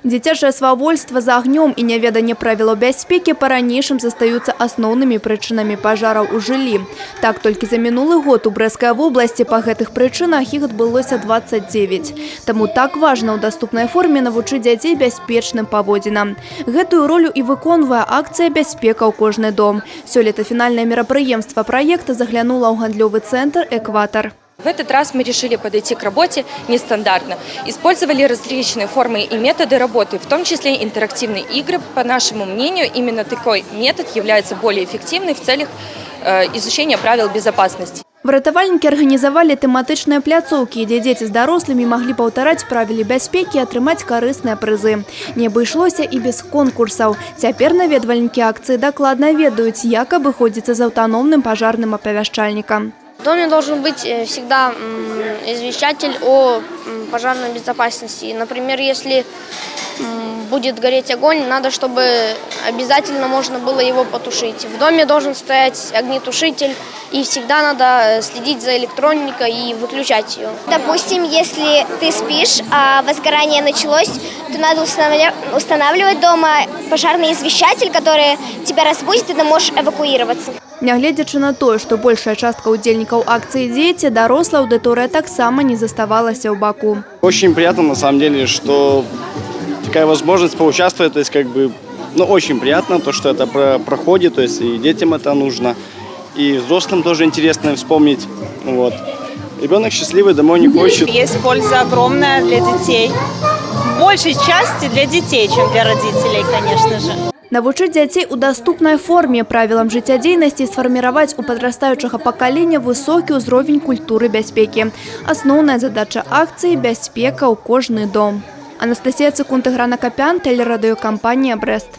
Дзіцячае свавольства за агнём і няведанне правілаў бяспекі па-ранейшым застаюцца асноўнымі прычынамі пажараў у жыллі. Так, толькі за мінулы год у Брэсцкай вобласці па гэтых прычынах іх адбылося 29. Таму так важна ў даступнай форме навучыць дзяцей бяспечным паводзінам. Гэтую ролю і выконвае акцыя «Бяспека ў кожны дом». Сёлета фінальнае мерапрыемства праекта заглянула ў гандлёвы цэнтр «Экватар». В этот раз мы решили подойти к работе нестандартно. Использовали различные формы и методы работы, в том числе интерактивные игры. По нашему мнению, именно такой метод является более эффективным в целях изучения правил безопасности. Выратавальнікі арганізавалі тэматычныя пляцоўкі, дзе дзеці з дарослымі маглі паўтараць правілы бяспекі і атрымаць карысныя прызы. Не абышлося і без конкурсаў. Цяпер наведвальнікі акцыі дакладна ведаюць, як абыходзіцца з аўтаномным пажарным апавяшчальнікам. В доме должен быть всегда извещатель о пожарной безопасности. Например, если будет гореть огонь, надо, чтобы обязательно можно было его потушить. В доме должен стоять огнетушитель, и всегда надо следить за электроникой и выключать ее. Допустим, если ты спишь, а возгорание началось, то надо устанавливать дома пожарный извещатель, который тебя разбудит, и ты можешь эвакуироваться. Нягледзячы на тое, што большая частка удзельнікаў акцыі дзеці, дарослая аўдыторыя таксама не заставалася ў баку. Очень приятно, на самом деле, что такая возможность поучаствовать, то есть очень приятно, то, что это проходит, то есть и детям это нужно, и взрослым тоже интересно вспомнить. Вот. Ребенок счастливый, домой не хочет. Есть польза огромная для детей, в большей части для детей, чем для родителей, конечно же. Навучыць дзяцей у даступнай форме правілам жыццядзейнасці і сфарміраваць у падрастаючага пакалення высокі ўзровень культуры бяспекі. Асноўная задача акцыі «Бяспека ў кожны дом». Анастасія Цыкунт, Іграна Капян, тэлерадыёкампанія «Брэст».